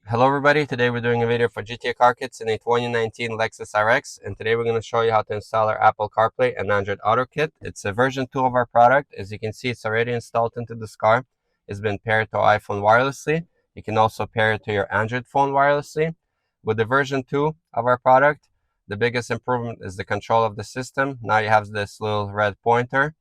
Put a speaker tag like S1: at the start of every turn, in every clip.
S1: Hello everybody, today we're doing a video for GTA Car Kits in a 2019 Lexus RX, and today we're going to show you how to install our Apple CarPlay and Android Auto kit. It's a version 2 of our product. As you can see, it's already installed into this car. It's been paired to iPhone wirelessly. You can also pair it to your Android phone wirelessly. With the version 2 of our product, the biggest improvement is the control of the system. Now you have this little red pointer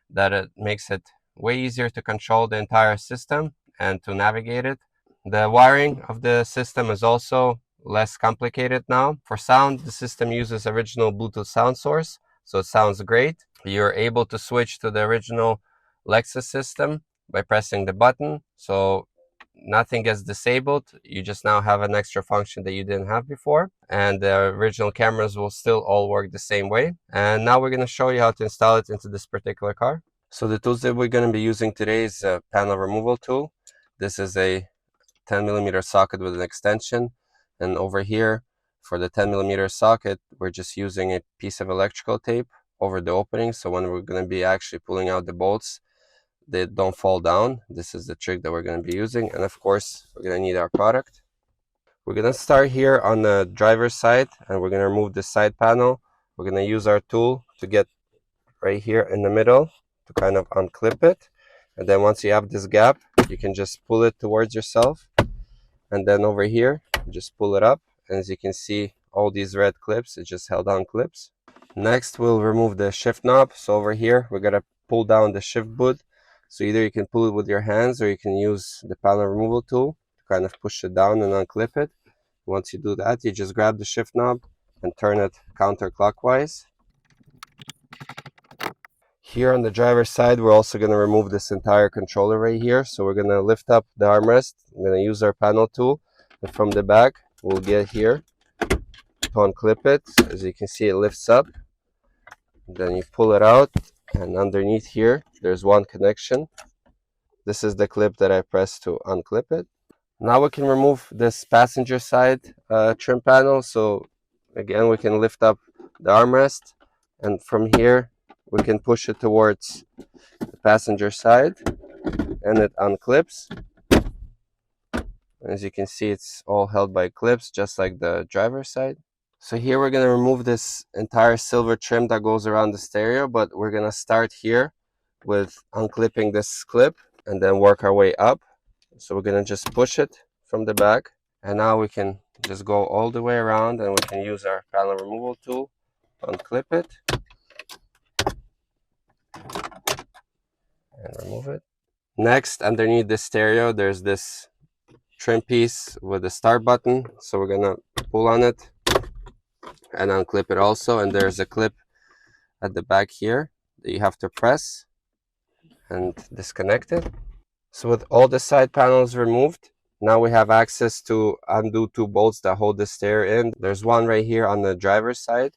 S1: that it makes it way easier to control the entire system and to navigate it. The wiring of the system is also less complicated now. For sound, the system uses original Bluetooth sound source, so it sounds great. You're able to switch to the original Lexus system by pressing the button, so nothing gets disabled. You just now have an extra function that you didn't have before, and the original cameras will still all work the same way. And now we're going to show you how to install it into this particular car. So the tools that we're going to be using today is a panel removal tool. This is a 10mm socket with an extension, and over here for the 10mm socket we're just using a piece of electrical tape over the opening, so when we're going to be actually pulling out the bolts, they don't fall down. This is the trick that we're going to be using, and of course we're going to need our product. We're going to start here on the driver's side, and we're going to remove the side panel. We're going to use our tool to get right here in the middle to kind of unclip it, and then once you have this gap, you can just pull it towards yourself, and then over here just pull it up, and as you can see, all these red clips, it just held on clips. Next we'll remove the shift knob. So over here we're gonna pull down the shift boot, so either you can pull it with your hands or you can use the panel removal tool to kind of push it down and unclip it. Once you do that, you just grab the shift knob and turn it counterclockwise. Here on the driver's side, we're also going to remove this entire controller right here. So we're going to lift up the armrest. I'm going to use our panel tool, and from the back we'll get here to unclip it. As you can see, it lifts up, then you pull it out, and underneath here there's one connection. This is the clip that I pressed to unclip it. Now we can remove this passenger side trim panel. So again, we can lift up the armrest, and from here we can push it towards the passenger side, and it unclips. As you can see, it's all held by clips, just like the driver's side. So here we're going to remove this entire silver trim that goes around the stereo, but we're going to start here with unclipping this clip and then work our way up. So we're going to just push it from the back, and now we can just go all the way around, and we can use our panel removal tool to unclip it and remove it. Next, underneath the stereo there's this trim piece with a start button, so we're gonna pull on it and unclip it also, and there's a clip at the back here that you have to press and disconnect it. So with all the side panels removed, now we have access to undo two bolts that hold the stereo in. There's one right here on the driver's side.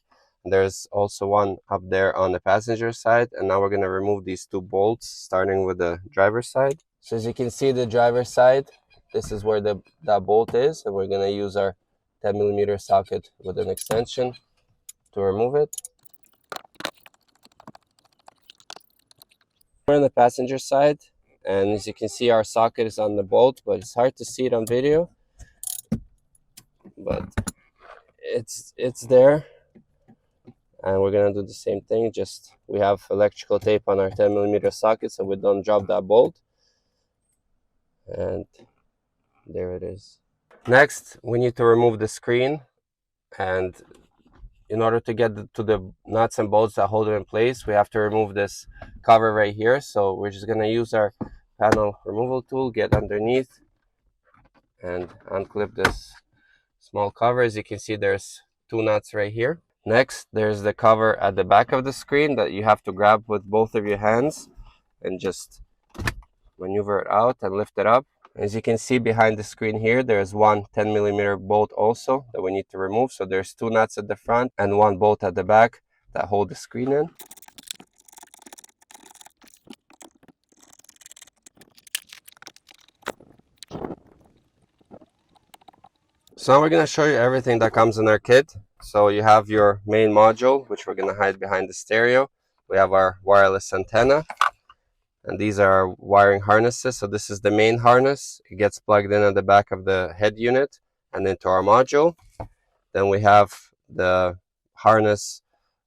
S1: There's also one up there on the passenger side, and now we're going to remove these two bolts, starting with the driver's side. So as you can see, the driver's side, this is where that bolt is, and we're going to use our 10mm socket with an extension to remove it. We're on the passenger side, and as you can see, our socket is on the bolt, but it's hard to see it on video, but it's there. And we're gonna do the same thing, just we have electrical tape on our 10mm socket so we don't drop that bolt, and there it is. Next, we need to remove the screen, and in order to get to the nuts and bolts that hold it in place, we have to remove this cover right here. So we're just gonna use our panel removal tool, get underneath and unclip this small cover. As you can see, there's two nuts right here. Next, there's the cover at the back of the screen that you have to grab with both of your hands and just maneuver it out and lift it up. As you can see behind the screen here, there's one 10mm bolt also that we need to remove. So there's two nuts at the front and one bolt at the back that hold the screen in. So now we're going to show you everything that comes in our kit. So you have your main module, which we're going to hide behind the stereo. We have our wireless antenna, and these are our wiring harnesses. So this is the main harness. It gets plugged in at the back of the head unit. and into our module. Then we have the harness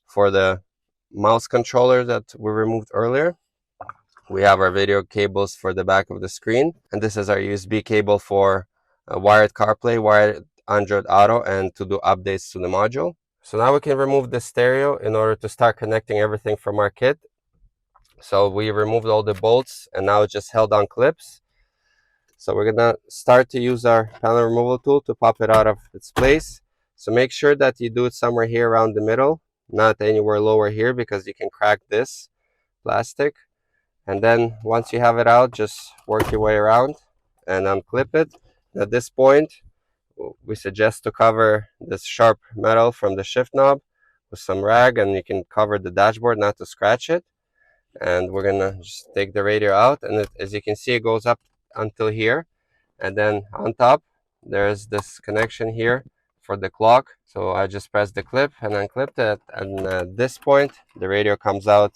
S1: for the mouse controller that we removed earlier. We have our video cables for the back of the screen, and this is our USB cable for wired CarPlay, wired Android Auto, and to do updates to the module. So now we can remove the stereo in order to start connecting everything from our kit. So we removed all the bolts, and now it's just held on clips. So we're gonna start to use our panel removal tool to pop it out of its place. So make sure that you do it somewhere here around the middle, not anywhere lower here, because you can crack this plastic. And then once you have it out, just work your way around and unclip it. At this point, we suggest to cover this sharp metal from the shift knob with some rag, and you can cover the dashboard not to scratch it. And we're gonna just take the radio out, and as you can see, it goes up until here, and then on top there's this connection here for the clock. So I just pressed the clip and unclipped it, and at this point the radio comes out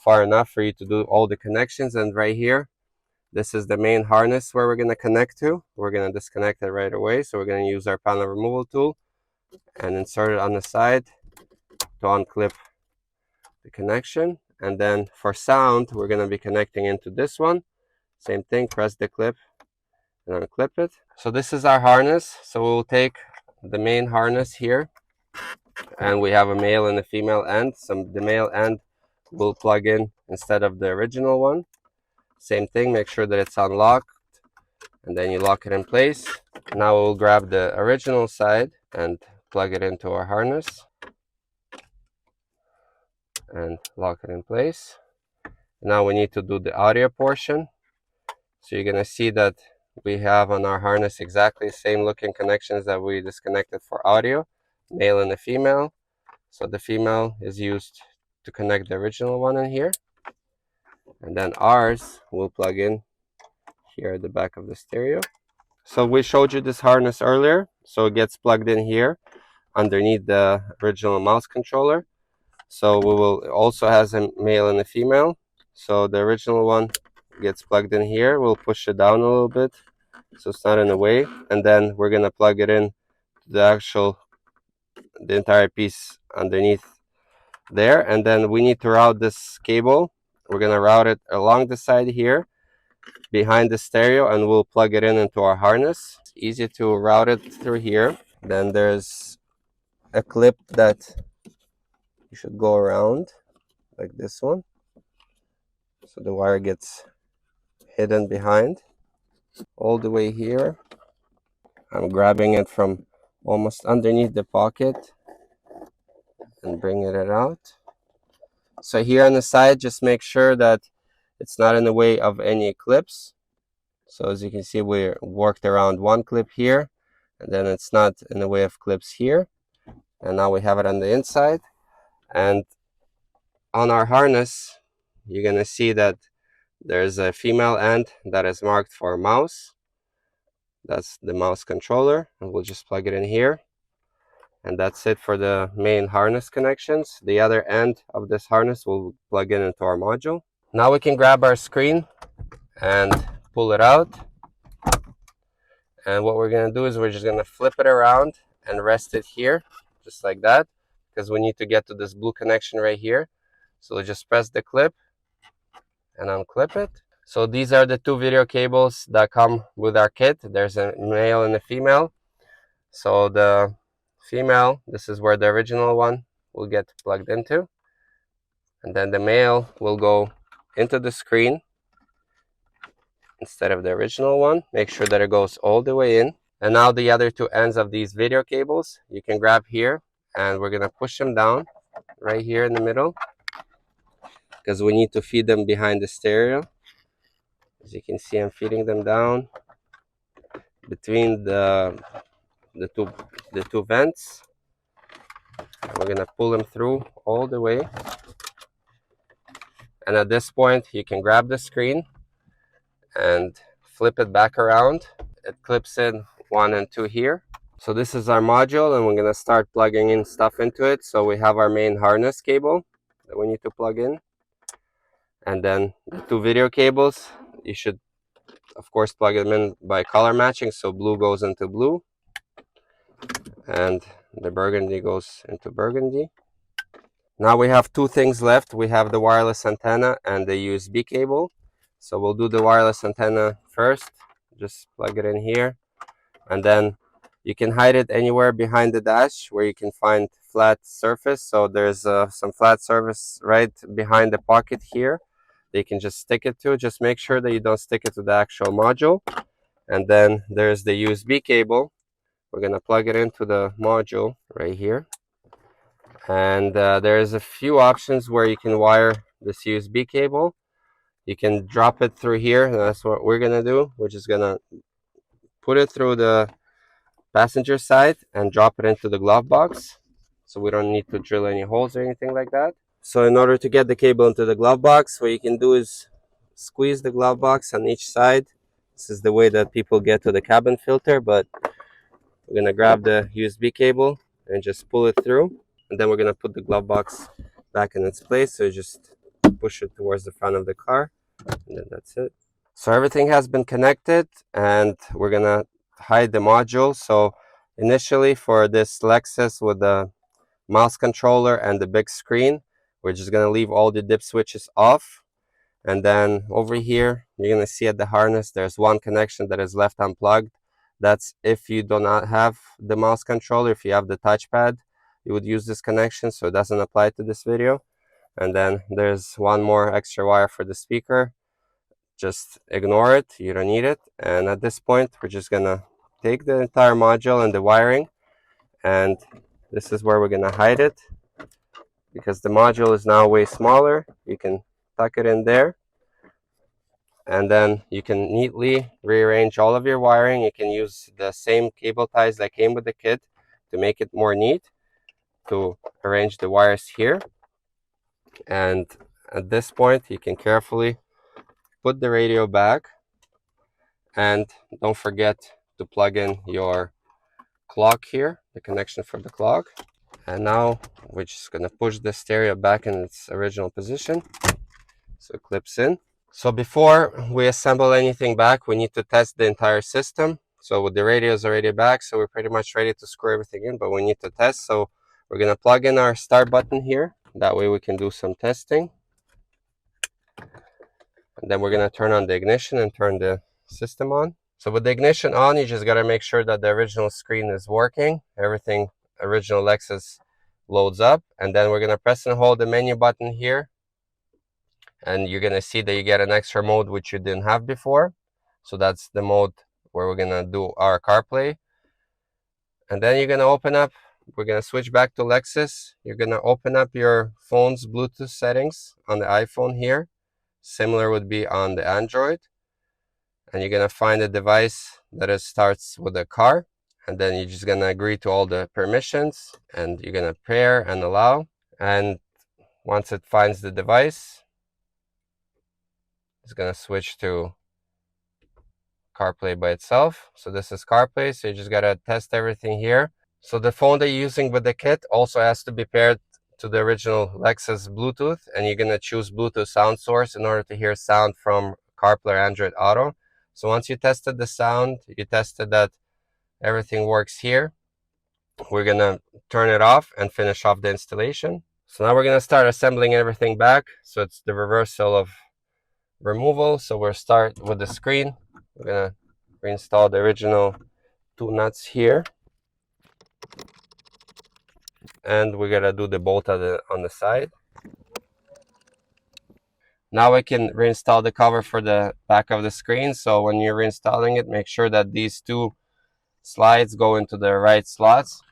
S1: far enough for you to do all the connections. And right here, this is the main harness where we're going to connect to. We're going to disconnect it right away. So we're going to use our panel removal tool and insert it on the side to unclip the connection. And then for sound, we're going to be connecting into this one. Same thing, press the clip and unclip it. So this is our harness. So we'll take the main harness here, and we have a male and a female end. So the male end will plug in instead of the original one. Same thing, make sure that it's unlocked, and then you lock it in place. Now we'll grab the original side and plug it into our harness and lock it in place. Now we need to do the audio portion. So you're gonna see that we have on our harness exactly the same looking connections that we disconnected for audio, male and a female. So the female is used to connect the original one in here, and then ours will plug in here at the back of the stereo. So we showed you this harness earlier, so it gets plugged in here underneath the original mouse controller. So we will also has a male and a female. So the original one gets plugged in here. We'll push it down a little bit so it's not in the way, and then we're gonna plug it in the entire piece underneath there. And then we need to route this cable. We're gonna route it along the side here behind the stereo, and we'll plug it in into our harness. It's easy to route it through here. Then there's a clip that you should go around like this one, so the wire gets hidden behind all the way here. I'm grabbing it from almost underneath the pocket and bringing it out. So here on the side, just make sure that it's not in the way of any clips. So as you can see, we worked around one clip here, and then it's not in the way of clips here. And now we have it on the inside. And on our harness, you're gonna see that there's a female end that is marked for mouse. That's the mouse controller, and we'll just plug it in here. And that's it for the main harness connections. The other end of this harness will plug in into our module. Now we can grab our screen and pull it out. And what we're gonna do is we're just gonna flip it around and rest it here, just like that, because we need to get to this blue connection right here. So we'll just press the clip and unclip it. So these are the two video cables that come with our kit. There's a male and a female. So the female, this is where the original one will get plugged into, and then the male will go into the screen instead of the original one. Make sure that it goes all the way in. And now the other two ends of these video cables you can grab here, and we're gonna push them down right here in the middle, because we need to feed them behind the stereo. As you can see, I'm feeding them down between the two vents. We're gonna pull them through all the way, and at this point you can grab the screen and flip it back around. It clips in 1 and 2 here. So this is our module, and we're gonna start plugging in stuff into it. So we have our main harness cable that we need to plug in, and then the two video cables. You should of course plug them in by color matching, so blue goes into blue, and the burgundy goes into burgundy. Now we have two things left. We have the wireless antenna and the USB cable. So we'll do the wireless antenna first. Just plug it in here, and then you can hide it anywhere behind the dash where you can find flat surface. So there's some flat surface right behind the pocket here. They can just stick it to. Just make sure that you don't stick it to the actual module. And then there's the USB cable. We're gonna plug it into the module right here. And there's a few options where you can wire this USB cable. You can drop it through here, and that's what we're gonna do. We're just gonna put it through the passenger side and drop it into the glove box, so we don't need to drill any holes or anything like that. So in order to get the cable into the glove box, what you can do is squeeze the glove box on each side. This is the way that people get to the cabin filter, but we're gonna grab the USB cable and just pull it through, and then we're gonna put the glove box back in its place. So you just push it towards the front of the car, and then that's it. So everything has been connected, and we're gonna hide the module. So initially for this Lexus with the mouse controller and the big screen, we're just gonna leave all the dip switches off. And then over here, you're gonna see at the harness, there's one connection that is left unplugged. That's if you do not have the mouse controller. If you have the touchpad, you would use this connection, so it doesn't apply to this video. And then there's one more extra wire for the speaker. Just ignore it, you don't need it. And at this point, we're just gonna take the entire module and the wiring, and this is where we're gonna hide it. Because the module is now way smaller, you can tuck it in there, and then you can neatly rearrange all of your wiring. You can use the same cable ties that came with the kit to make it more neat, to arrange the wires here. And at this point, you can carefully put the radio back, and don't forget to plug in your clock here, the connection for the clock. And now we're just gonna push the stereo back in its original position, so it clips in. So before we assemble anything back, we need to test the entire system. So with the radio is already back, so we're pretty much ready to screw everything in, but we need to test. So we're gonna plug in our start button here. That way we can do some testing. And then we're gonna turn on the ignition and turn the system on. So with the ignition on, you just gotta make sure that the original screen is working. Everything original Lexus loads up. And then we're gonna press and hold the menu button here, and you're gonna see that you get an extra mode which you didn't have before. So that's the mode where we're gonna do our CarPlay. And then you're gonna open up, we're gonna switch back to Lexus. You're gonna open up your phone's Bluetooth settings on the iPhone here. Similar would be on the Android. And you're gonna find a device that starts with a car. And then you're just gonna agree to all the permissions, and you're gonna pair and allow. And once it finds the device, it's gonna switch to CarPlay by itself. So this is CarPlay, so you just gotta test everything here. So the phone that you're using with the kit also has to be paired to the original Lexus Bluetooth, and you're gonna choose Bluetooth sound source in order to hear sound from CarPlay or AndroidAuto. So once you tested the sound, you tested that everything works here, we're gonna turn it off and finish off the installation. So now we're gonna start assembling everything back. So it's the reversal of removal. So we'll start with the screen. We're gonna reinstall the original two nuts here, and we're gonna do the bolt on the side. Now we can reinstall the cover for the back of the screen. So when you're reinstalling it, make sure that these two slides go into the right slots.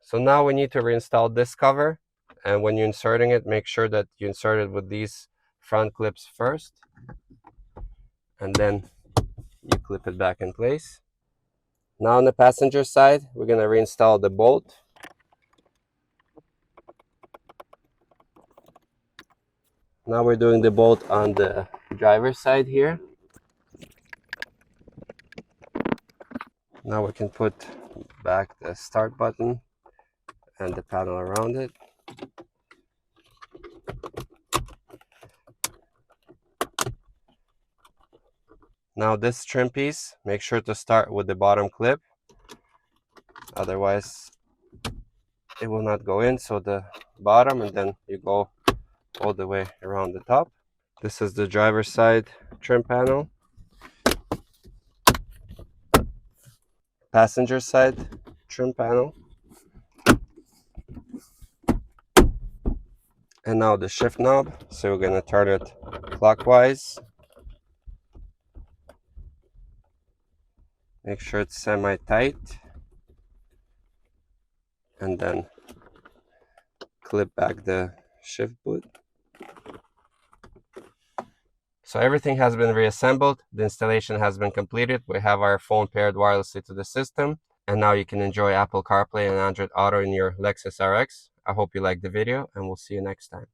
S1: So now we need to reinstall this cover, and when you're inserting it, make sure that you insert it with these front clips first, and then you clip it back in place. Now on the passenger side, we're going to reinstall the bolt. Now we're doing the bolt on the driver's side here. Now we can put back the start button and the panel around it. Now this trim piece, make sure to start with the bottom clip, otherwise it will not go in. So the bottom, and then you go all the way around the top. This is the driver's side trim panel. Passenger side trim panel. And now the shift knob. So we're going to turn it clockwise. Make sure it's semi-tight. And then clip back the shift boot. So everything has been reassembled. The installation has been completed. We have our phone paired wirelessly to the system. And now you can enjoy Apple CarPlay and Android Auto in your Lexus RX. I hope you liked the video, and we'll see you next time.